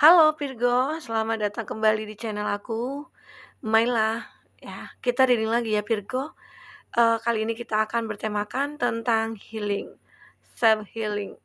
Halo Virgo, selamat datang kembali di channel aku, Maila. Ya, kita reading lagi ya Virgo. Kali ini kita akan bertemakan tentang healing, self healing.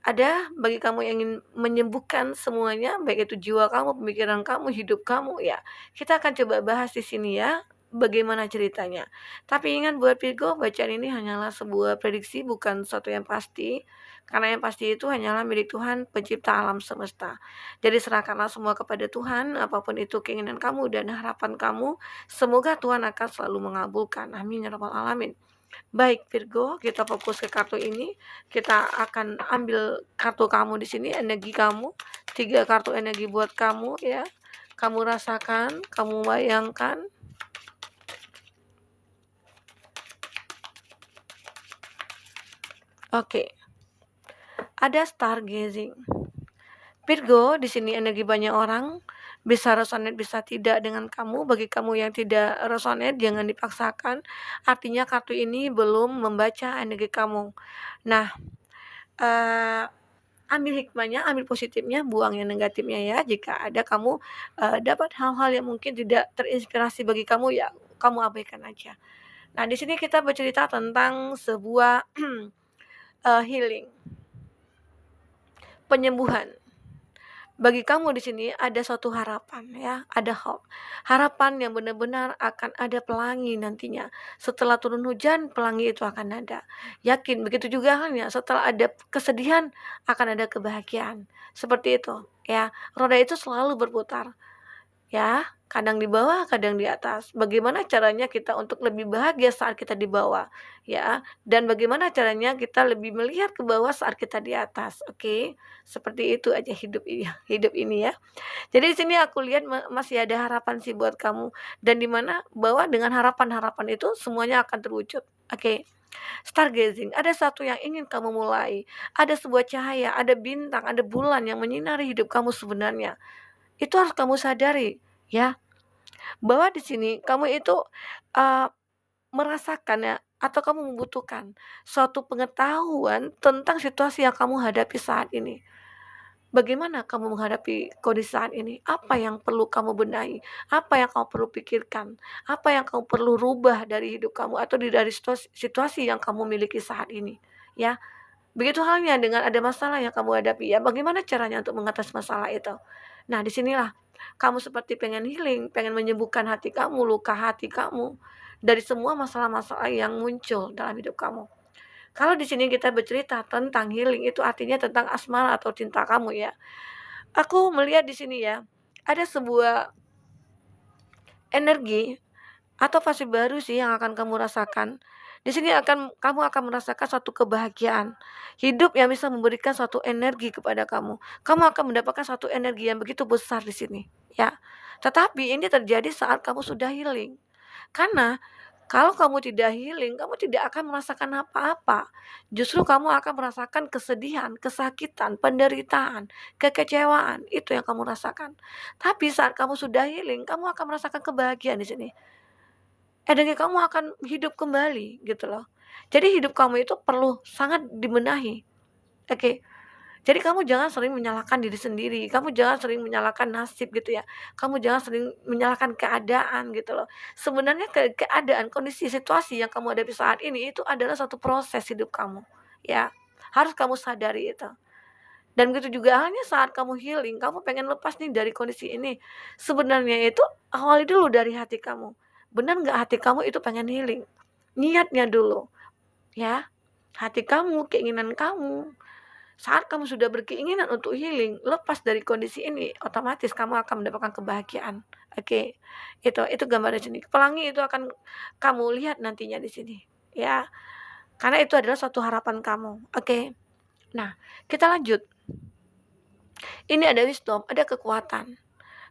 Ada bagi kamu yang ingin menyembuhkan semuanya, baik itu jiwa kamu, pemikiran kamu, hidup kamu, ya. Kita akan coba bahas di sini ya, bagaimana ceritanya. Tapi ingat buat Virgo, bacaan ini hanyalah sebuah prediksi, bukan sesuatu yang pasti. Karena yang pasti itu hanyalah milik Tuhan, pencipta alam semesta. Jadi serahkanlah semua kepada Tuhan, apapun itu keinginan kamu dan harapan kamu. Semoga Tuhan akan selalu mengabulkan. Amin ya rabbal alamin. Baik Virgo, kita fokus ke kartu ini. Kita akan ambil kartu kamu di sini, energi kamu. 3 kartu energi buat kamu ya. Kamu rasakan, kamu bayangkan. Oke. Ada stargazing. Virgo, di sini energi banyak orang, bisa resonate bisa tidak dengan kamu. Bagi kamu yang tidak resonate, jangan dipaksakan. Artinya kartu ini belum membaca energi kamu. Nah, ambil hikmahnya, ambil positifnya, buang yang negatifnya ya. Jika ada kamu dapat hal-hal yang mungkin tidak terinspirasi bagi kamu, ya kamu abaikan aja. Nah, di sini kita bercerita tentang sebuah healing, penyembuhan. Bagi kamu di sini ada suatu harapan ya, ada hope. Harapan yang benar-benar akan ada pelangi nantinya. Setelah turun hujan, pelangi itu akan ada. Yakin, begitu juga halnya setelah ada kesedihan akan ada kebahagiaan. Seperti itu ya. Roda itu selalu berputar. Ya, kadang di bawah, kadang di atas. Bagaimana caranya kita untuk lebih bahagia saat kita di bawah, ya, dan bagaimana caranya kita lebih melihat ke bawah saat kita di atas, oke? Seperti itu aja hidup ini ya. Jadi di sini aku lihat masih ada harapan sih buat kamu, dan di mana bahwa dengan harapan-harapan itu semuanya akan terwujud, oke? Stargazing, ada satu yang ingin kamu mulai, ada sebuah cahaya, ada bintang, ada bulan yang menyinari hidup kamu sebenarnya. Itu harus kamu sadari, ya, bahwa di sini kamu itu, eee, merasakan ya, atau kamu membutuhkan suatu pengetahuan tentang situasi yang kamu hadapi saat ini. Bagaimana kamu menghadapi kondisi saat ini? Apa yang perlu kamu benahi? Apa yang kamu perlu pikirkan? Apa yang kamu perlu rubah dari hidup kamu atau dari situasi yang kamu miliki saat ini, ya. Begitu halnya dengan ada masalah yang kamu hadapi ya, bagaimana caranya untuk mengatasi masalah itu? Nah, disinilah kamu seperti pengen healing, pengen menyembuhkan hati kamu, luka hati kamu dari semua masalah-masalah yang muncul dalam hidup kamu. Kalau di sini kita bercerita tentang healing itu artinya tentang asmara atau cinta kamu ya. Aku melihat di sini ya, ada sebuah energi atau fase baru sih yang akan kamu rasakan. Di sini kamu akan merasakan suatu kebahagiaan. Hidup yang bisa memberikan suatu energi kepada kamu. Kamu akan mendapatkan suatu energi yang begitu besar di sini, ya. Tetapi ini terjadi saat kamu sudah healing. Karena kalau kamu tidak healing, kamu tidak akan merasakan apa-apa. Justru kamu akan merasakan kesedihan, kesakitan, penderitaan, kekecewaan. Itu yang kamu rasakan. Tapi saat kamu sudah healing, kamu akan merasakan kebahagiaan di sini. Energi kamu akan hidup kembali gitu loh. Jadi hidup kamu itu perlu sangat dibenahi, oke. Jadi kamu jangan sering menyalahkan diri sendiri, kamu jangan sering menyalahkan nasib gitu ya, kamu jangan sering menyalahkan keadaan gitu loh. Sebenarnya keadaan, kondisi, situasi yang kamu hadapi saat ini itu adalah satu proses hidup kamu, ya. Harus kamu sadari itu. Dan begitu juga halnya saat kamu healing, kamu pengen lepas nih dari kondisi ini. Sebenarnya itu awali dulu dari hati kamu. Benar nggak hati kamu itu pengen healing? Niatnya dulu, ya. Hati kamu, keinginan kamu. Saat kamu sudah berkeinginan untuk healing, lepas dari kondisi ini, otomatis kamu akan mendapatkan kebahagiaan. Oke, itu gambar di sini. Pelangi itu akan kamu lihat nantinya di sini, ya. Karena itu adalah suatu harapan kamu. Oke. Nah, kita lanjut. Ini ada wisdom, ada kekuatan.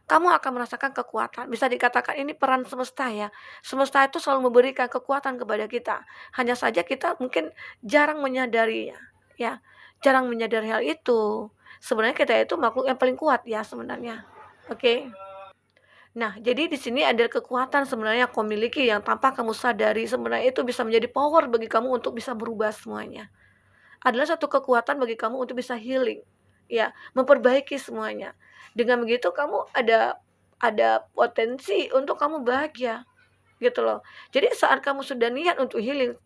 Kamu akan merasakan kekuatan. Bisa dikatakan ini peran semesta ya. Semesta itu selalu memberikan kekuatan kepada kita. Hanya saja kita mungkin jarang menyadarinya, ya. Jarang menyadari hal itu. Sebenarnya kita itu makhluk yang paling kuat ya sebenarnya. Oke. Nah, jadi di sini ada kekuatan sebenarnya yang kau miliki yang tanpa kamu sadari sebenarnya itu bisa menjadi power bagi kamu untuk bisa berubah semuanya. Adalah satu kekuatan bagi kamu untuk bisa healing. ya, memperbaiki semuanya. Dengan begitu kamu ada potensi untuk kamu bahagia, gitu loh. Jadi saat kamu sudah niat untuk healing,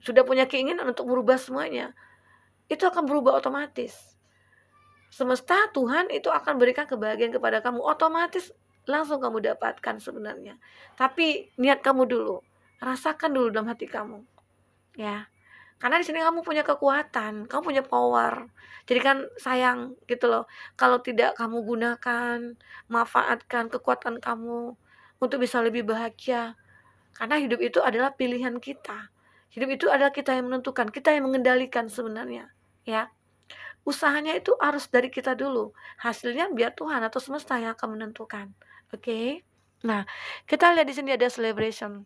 sudah punya keinginan untuk merubah semuanya, itu akan berubah otomatis. Semesta, Tuhan itu akan berikan kebahagiaan kepada kamu, otomatis langsung kamu dapatkan sebenarnya. Tapi niat kamu dulu, rasakan dulu dalam hati kamu, ya. Karena di sini kamu punya kekuatan, kamu punya power. Jadi kan sayang gitu loh, kalau tidak kamu gunakan, manfaatkan kekuatan kamu untuk bisa lebih bahagia. Karena hidup itu adalah pilihan kita. Hidup itu adalah kita yang menentukan, kita yang mengendalikan sebenarnya, ya. Usahanya itu harus dari kita dulu. Hasilnya biar Tuhan atau semesta yang akan menentukan. Oke. Nah, kita lihat di sini ada celebration.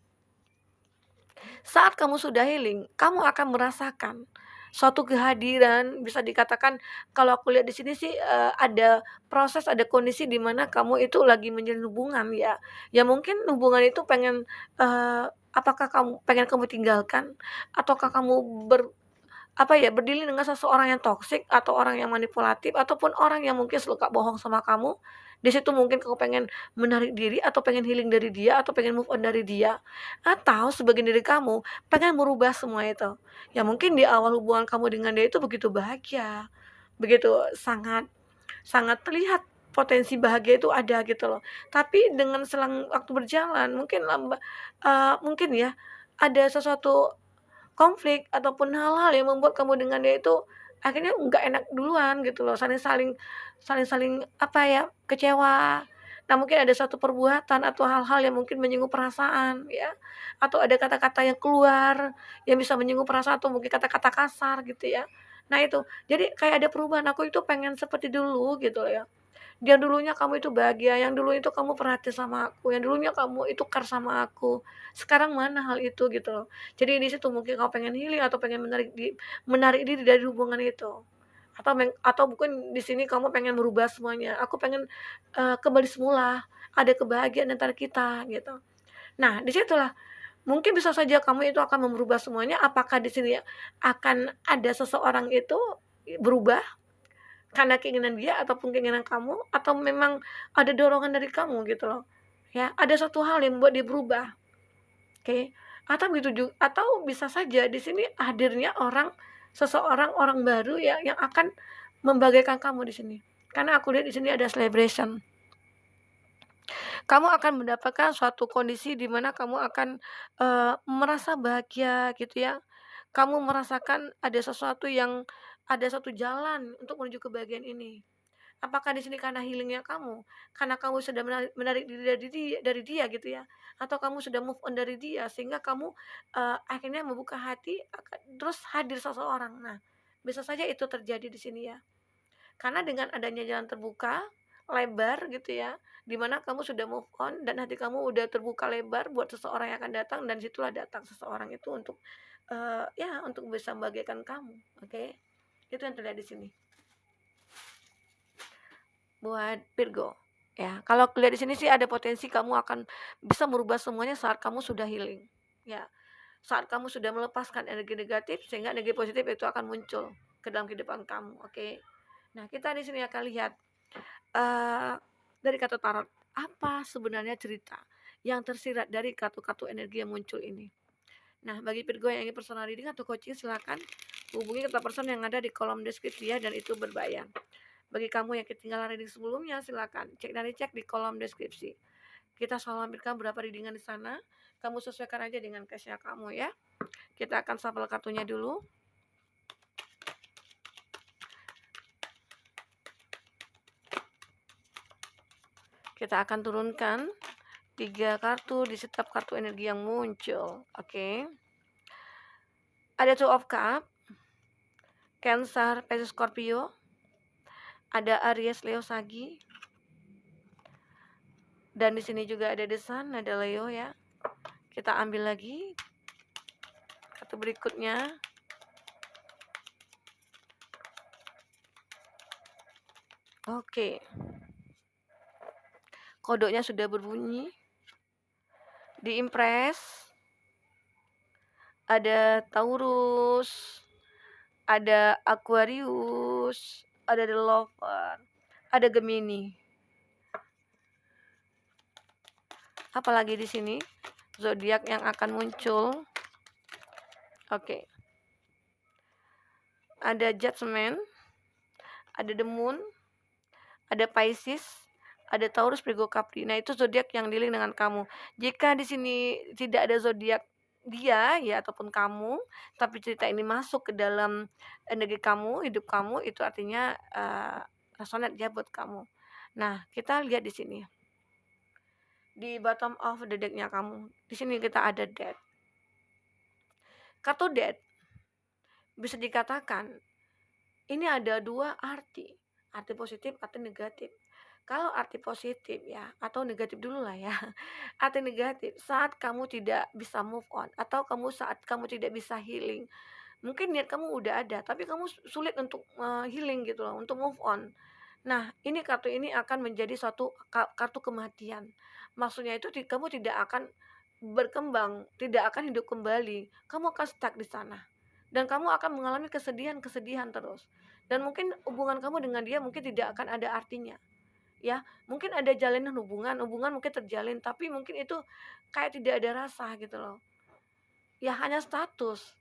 Saat kamu sudah healing, kamu akan merasakan suatu kehadiran, bisa dikatakan kalau aku lihat di sini sih ada proses, ada kondisi di mana kamu itu lagi menjalin hubungan ya. Ya mungkin hubungan itu pengen apakah kamu tinggalkan ataukah kamu berdilin dengan seseorang yang toksik atau orang yang manipulatif ataupun orang yang mungkin suka bohong sama kamu. Di situ mungkin kamu pengen menarik diri atau pengen healing dari dia atau pengen move on dari dia. Atau sebagian dari kamu pengen merubah semua itu. Ya mungkin di awal hubungan kamu dengan dia itu begitu bahagia, begitu sangat sangat terlihat potensi bahagia itu ada gitu loh. Tapi dengan selang waktu berjalan mungkin ya ada sesuatu konflik ataupun hal-hal yang membuat kamu dengan dia itu akhirnya nggak enak duluan gitu loh, saling kecewa. Nah, mungkin ada satu perbuatan atau hal-hal yang mungkin menyinggung perasaan ya, atau ada kata-kata yang keluar yang bisa menyinggung perasaan atau mungkin kata-kata kasar gitu ya. Nah itu, jadi kayak ada perubahan, aku itu pengen seperti dulu gitu loh ya. Yang dulunya kamu itu bahagia, yang dulu itu kamu perhatian sama aku, yang dulunya kamu itu care sama aku, sekarang mana hal itu gitu loh. Jadi di situ mungkin kamu pengen healing atau pengen menarik diri dari hubungan itu. Atau mungkin di sini kamu pengen merubah semuanya, aku pengen, kembali semula, ada kebahagiaan antara kita gitu. Nah disitulah mungkin bisa saja kamu itu akan merubah semuanya, apakah di sini akan ada seseorang itu berubah karena keinginan dia ataupun keinginan kamu, atau memang ada dorongan dari kamu gitu loh, ya. Ada satu hal yang membuat dia berubah, oke. Atau bisa saja di sini hadirnya seseorang orang baru ya yang akan membahagiakan kamu di sini. Karena aku lihat di sini ada celebration. Kamu akan mendapatkan suatu kondisi di mana kamu akan, merasa bahagia gitu ya. Kamu merasakan ada satu jalan untuk menuju kebahagiaan ini. Apakah di sini karena healing-nya kamu? Karena kamu sudah menarik diri dari dia gitu ya? Atau kamu sudah move on dari dia sehingga kamu, akhirnya membuka hati terus hadir seseorang. Nah, bisa saja itu terjadi di sini ya. Karena dengan adanya jalan terbuka, lebar gitu ya, di mana kamu sudah move on dan hati kamu udah terbuka lebar buat seseorang yang akan datang dan situlah datang seseorang itu untuk, untuk bisa membahagiakan kamu, oke? Itu yang terlihat di sini. Buat Virgo, ya. Kalau lihat di sini sih ada potensi kamu akan bisa merubah semuanya saat kamu sudah healing, ya. Saat kamu sudah melepaskan energi negatif sehingga energi positif itu akan muncul ke dalam kehidupan kamu, oke. Nah, kita di sini akan lihat dari kartu tarot, apa sebenarnya cerita yang tersirat dari kartu-kartu energi yang muncul ini. Nah, bagi Virgo yang ingin personal reading atau coaching silakan hubungi kontak person yang ada di kolom deskripsi ya, dan itu berbayar. Bagi kamu yang ketinggalan reading sebelumnya, silakan cek di kolom deskripsi. Kita selalu ambilkan berapa readingan di sana. Kamu sesuaikan aja dengan case-nya kamu ya. Kita akan shuffle kartunya dulu. Kita akan turunkan 3 kartu di setiap kartu energi yang muncul. Oke. Ada Two of Cups, Cancer, Pisces, Scorpio. Ada Aries, Leo, Sagi. Dan di sini juga ada The Sun, ada Leo ya. Kita ambil lagi kartu berikutnya. Oke. Kodenya sudah berbunyi. Di Impress. Ada Taurus, ada Aquarius, ada The Lover, ada Gemini. Apalagi di sini zodiak yang akan muncul. Oke. Ada Judgment, ada The Moon, ada Pisces, ada Taurus, Virgo, Capri. Nah, itu zodiak yang dealing dengan kamu. Jika di sini tidak ada zodiak dia ya ataupun kamu, tapi cerita ini masuk ke dalam energi kamu, hidup kamu, itu artinya resonate ya buat kamu. Nah, kita lihat di sini. Di bottom of the deck-nya kamu. Di sini kita ada Death. Kartu Death bisa dikatakan ini ada dua arti positif, arti negatif. Kalau arti positif ya, atau negatif dulu lah ya. Arti negatif, saat kamu tidak bisa move on, atau saat kamu tidak bisa healing. Mungkin niat kamu udah ada, tapi kamu sulit untuk healing gitu loh, untuk move on. Nah, ini kartu ini akan menjadi suatu kartu kematian. Maksudnya itu kamu tidak akan berkembang, tidak akan hidup kembali. Kamu akan stuck di sana. Dan kamu akan mengalami kesedihan-kesedihan terus. Dan mungkin hubungan kamu dengan dia mungkin tidak akan ada artinya. Ya, mungkin ada jalinan hubungan mungkin terjalin, tapi mungkin itu kayak tidak ada rasa gitu loh. Ya hanya status.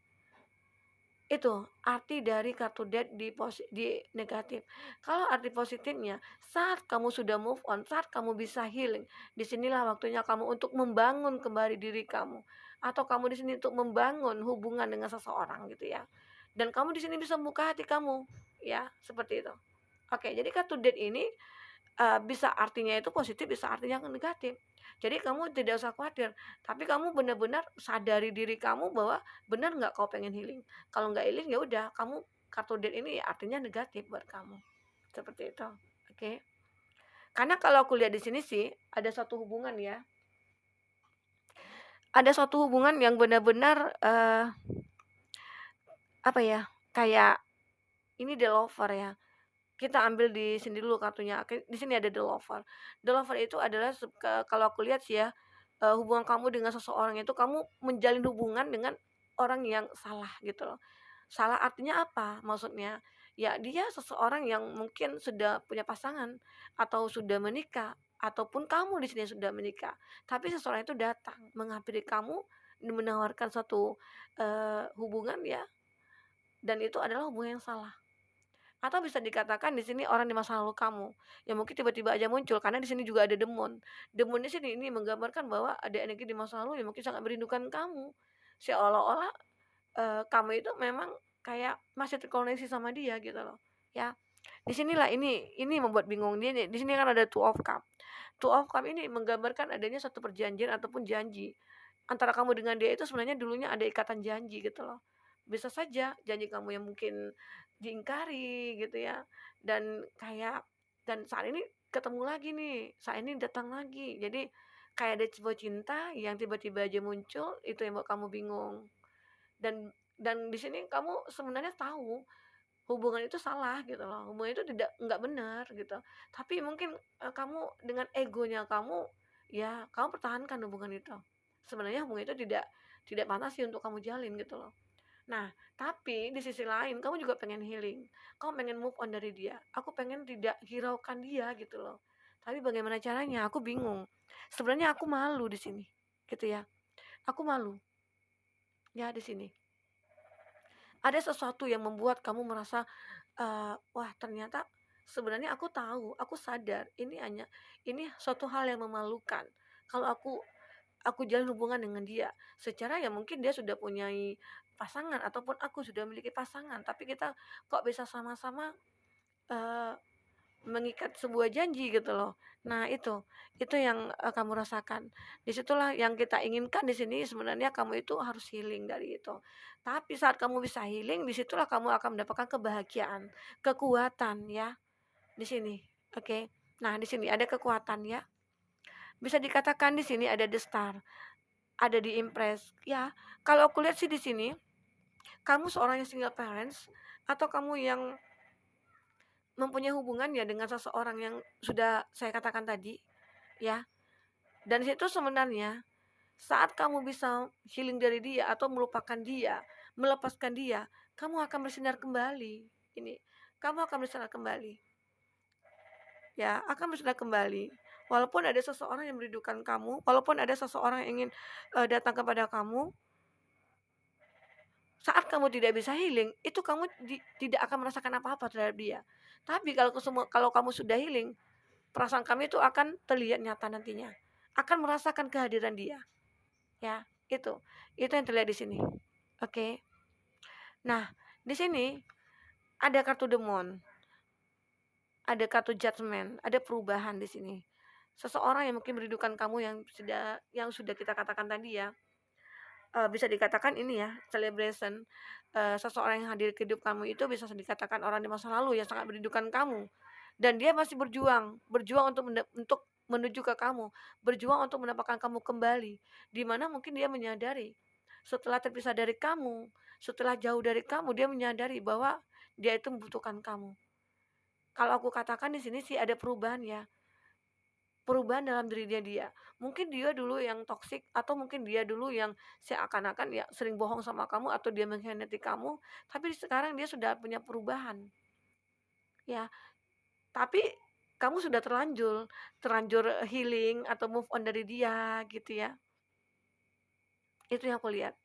Itu arti dari kartu Death di negatif. Kalau arti positifnya, saat kamu sudah move on, saat kamu bisa healing, disinilah waktunya kamu untuk membangun kembali diri kamu, atau kamu di sini untuk membangun hubungan dengan seseorang gitu ya. Dan kamu di sini bisa membuka hati kamu, ya seperti itu. Oke, jadi kartu Death ini bisa artinya itu positif, bisa artinya negatif. Jadi kamu tidak usah khawatir, tapi kamu benar-benar sadari diri kamu bahwa benar nggak kau pengen healing. Kalau nggak healing ya udah, kamu kartu Death ini artinya negatif buat kamu. Seperti itu. Oke. Karena kalau aku lihat di sini sih ada satu hubungan ya. Ada suatu hubungan yang benar-benar apa ya? Kayak ini The Lover ya. Kita ambil di sini dulu kartunya. Di sini ada The Lover. The Lover itu adalah kalau aku lihat sih ya, hubungan kamu dengan seseorang itu kamu menjalin hubungan dengan orang yang salah gitu loh. Salah artinya apa? Maksudnya, ya dia seseorang yang mungkin sudah punya pasangan atau sudah menikah ataupun kamu di sini sudah menikah. Tapi seseorang itu datang menghampiri kamu menawarkan satu hubungan ya, dan itu adalah hubungan yang salah. Atau bisa dikatakan di sini orang di masa lalu kamu, yang mungkin tiba-tiba aja muncul karena di sini juga ada demon. Demon di sini ini menggambarkan bahwa ada energi di masa lalu yang mungkin sangat merindukan kamu. Seolah-olah kamu itu memang kayak masih terkoneksi sama dia gitu loh. Ya. Di sinilah ini membuat bingung dia nih. Di sini kan ada Two of Cup. Two of Cup ini menggambarkan adanya satu perjanjian ataupun janji antara kamu dengan dia itu sebenarnya dulunya ada ikatan janji gitu loh. Bisa saja janji kamu yang mungkin diingkari gitu ya, dan saat ini ketemu lagi nih, saat ini datang lagi. Jadi kayak ada sebuah cinta yang tiba-tiba aja muncul, itu yang buat kamu bingung. Dan di sini kamu sebenarnya tahu hubungan itu salah gitu loh, hubungan itu nggak benar gitu. Tapi mungkin kamu dengan egonya kamu, ya kamu pertahankan hubungan itu. Sebenarnya hubungan itu tidak pantas sih untuk kamu jalin gitu loh. Nah, tapi di sisi lain kamu juga pengen healing. Kamu pengen move on dari dia. Aku pengen tidak hiraukan dia gitu loh. Tapi bagaimana caranya? Aku bingung. Sebenarnya aku malu di sini. Gitu ya. Aku malu. Ya, di sini. Ada sesuatu yang membuat kamu merasa wah, ternyata sebenarnya aku tahu, aku sadar ini suatu hal yang memalukan. Kalau aku jalin hubungan dengan dia, secara ya mungkin dia sudah punya pasangan ataupun aku sudah memiliki pasangan, tapi kita kok bisa sama-sama eee, mengikat sebuah janji gitu loh. Nah itu yang kamu rasakan. Disitulah yang kita inginkan di sini sebenarnya kamu itu harus healing dari itu. Tapi saat kamu bisa healing, disitulah kamu akan mendapatkan kebahagiaan, kekuatan ya, di sini, oke. Nah di sini ada kekuatan ya, bisa dikatakan di sini ada the star. Ada di impress, ya. Kalau aku lihat sih di sini, kamu seorang yang single parents atau kamu yang mempunyai hubungan ya dengan seseorang yang sudah saya katakan tadi, ya. Dan situ sebenarnya saat kamu bisa healing dari dia atau melupakan dia, melepaskan dia, kamu akan bersinar kembali. Ini kamu akan berserah kembali. Ya, akan berserah kembali. Walaupun ada seseorang yang merindukan kamu, walaupun ada seseorang yang ingin, datang kepada kamu, saat kamu tidak bisa healing, itu kamu tidak akan merasakan apa-apa terhadap dia. Tapi kalau kamu sudah healing, perasaan kamu itu akan terlihat nyata nantinya, akan merasakan kehadiran dia, ya, itu. Itu yang terlihat di sini, oke. Nah, di sini ada kartu Demon, ada kartu Judgment, ada perubahan di sini. Seseorang yang mungkin merindukan kamu yang sudah kita katakan tadi ya, bisa dikatakan ini ya, celebration, seseorang yang hadir ke hidup kamu itu bisa dikatakan orang di masa lalu yang sangat merindukan kamu, dan dia masih berjuang berjuang untuk menuju ke kamu, berjuang untuk mendapatkan kamu kembali, di mana mungkin dia menyadari, setelah terpisah dari kamu, setelah jauh dari kamu, dia menyadari bahwa dia itu membutuhkan kamu. Kalau aku katakan di sini sih ada perubahan ya, perubahan dalam dirinya dia. Mungkin dia dulu yang toksik atau mungkin dia dulu yang seakan-akan ya sering bohong sama kamu atau dia mengkhianati kamu, tapi sekarang dia sudah punya perubahan, ya. Tapi kamu sudah terlanjur terlanjur healing atau move on dari dia gitu ya. Itu yang aku lihat.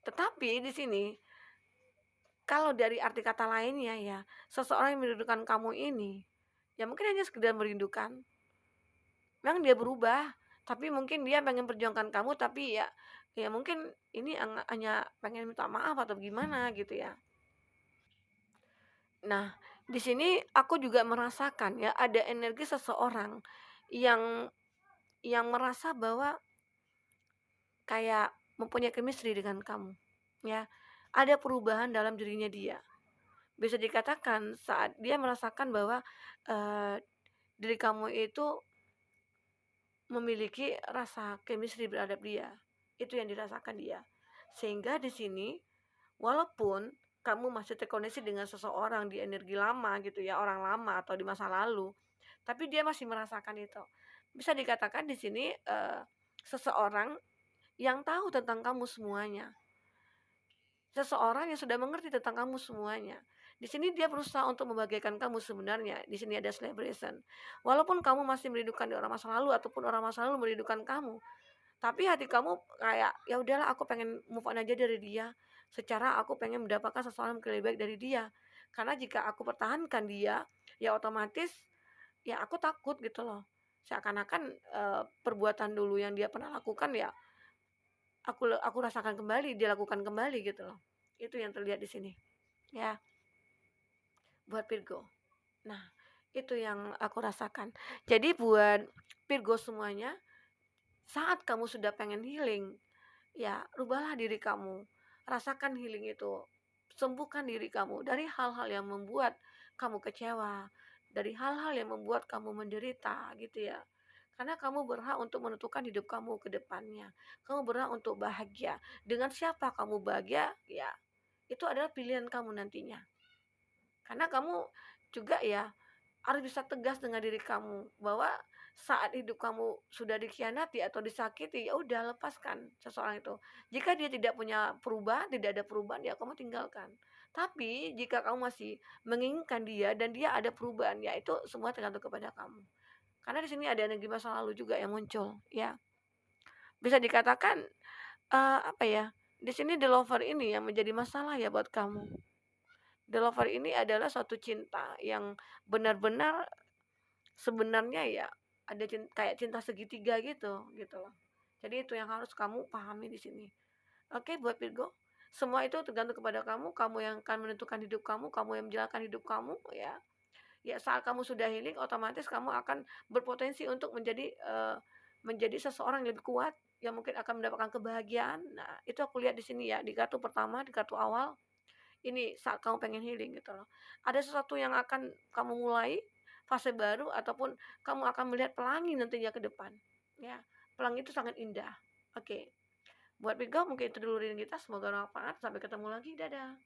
Tetapi di sini kalau dari arti kata lainnya ya, seseorang yang merindukan kamu ini, ya mungkin hanya sekedar merindukan. Memang dia berubah, tapi mungkin dia pengen perjuangkan kamu, tapi ya mungkin ini hanya pengen minta maaf atau gimana gitu ya. Nah, di sini aku juga merasakan ya ada energi seseorang yang merasa bahwa kayak mempunyai chemistry dengan kamu, ya. Ada perubahan dalam dirinya dia. Bisa dikatakan saat dia merasakan bahwa, eee, diri kamu itu memiliki rasa chemistry terhadap dia, itu yang dirasakan dia. Sehingga di sini, walaupun kamu masih terkoneksi dengan seseorang di energi lama gitu ya, orang lama atau di masa lalu, tapi dia masih merasakan itu. Bisa dikatakan di sini, seseorang yang tahu tentang kamu semuanya, seseorang yang sudah mengerti tentang kamu semuanya. Di sini dia berusaha untuk membahagiakan kamu sebenarnya, di sini ada celebration. Walaupun kamu masih merindukan orang masa lalu ataupun orang masa lalu merindukan kamu, tapi hati kamu kayak, "Ya udahlah aku pengen move on aja dari dia, secara aku pengen mendapatkan seseorang yang lebih baik dari dia." Karena jika aku pertahankan dia, ya otomatis ya aku takut gitu loh. Seakan-akan, perbuatan dulu yang dia pernah lakukan ya aku rasakan kembali, dia lakukan kembali gitu loh. Itu yang terlihat di sini, ya, buat Virgo. Nah, itu yang aku rasakan. Jadi buat Virgo semuanya, saat kamu sudah pengen healing, ya, rubahlah diri kamu, rasakan healing itu, sembuhkan diri kamu dari hal-hal yang membuat kamu kecewa, dari hal-hal yang membuat kamu menderita gitu ya. Karena kamu berhak untuk menentukan hidup kamu ke depannya. Kamu berhak untuk bahagia. Dengan siapa kamu bahagia, ya itu adalah pilihan kamu nantinya. Karena kamu juga ya harus bisa tegas dengan diri kamu bahwa saat hidup kamu sudah dikhianati atau disakiti, ya udah lepaskan seseorang itu. Jika dia tidak punya perubahan, tidak ada perubahan, ya kamu tinggalkan. Tapi jika kamu masih menginginkan dia dan dia ada perubahan, ya itu semua tergantung kepada kamu. Karena di sini ada energi masa lalu juga yang muncul, ya. Bisa dikatakan apa ya? Di sini the lover ini yang menjadi masalah ya buat kamu. The lover ini adalah suatu cinta yang benar-benar sebenarnya ya ada kayak cinta segitiga gitu loh. Jadi itu yang harus kamu pahami di sini. Oke, buat Virgo, semua itu tergantung kepada kamu, kamu yang akan menentukan hidup kamu yang menjalankan hidup kamu ya. Ya saat kamu sudah healing otomatis kamu akan berpotensi untuk menjadi seseorang yang lebih kuat yang mungkin akan mendapatkan kebahagiaan. Nah, itu aku lihat di sini ya, di kartu pertama, di kartu awal ini saat kamu pengen healing gitu loh. Ada sesuatu yang akan kamu mulai, fase baru ataupun kamu akan melihat pelangi nantinya ke depan, ya. Pelangi itu sangat indah. Oke, buat Virgo mungkin itu dulu reading kita, semoga bermanfaat, sampai ketemu lagi, dadah.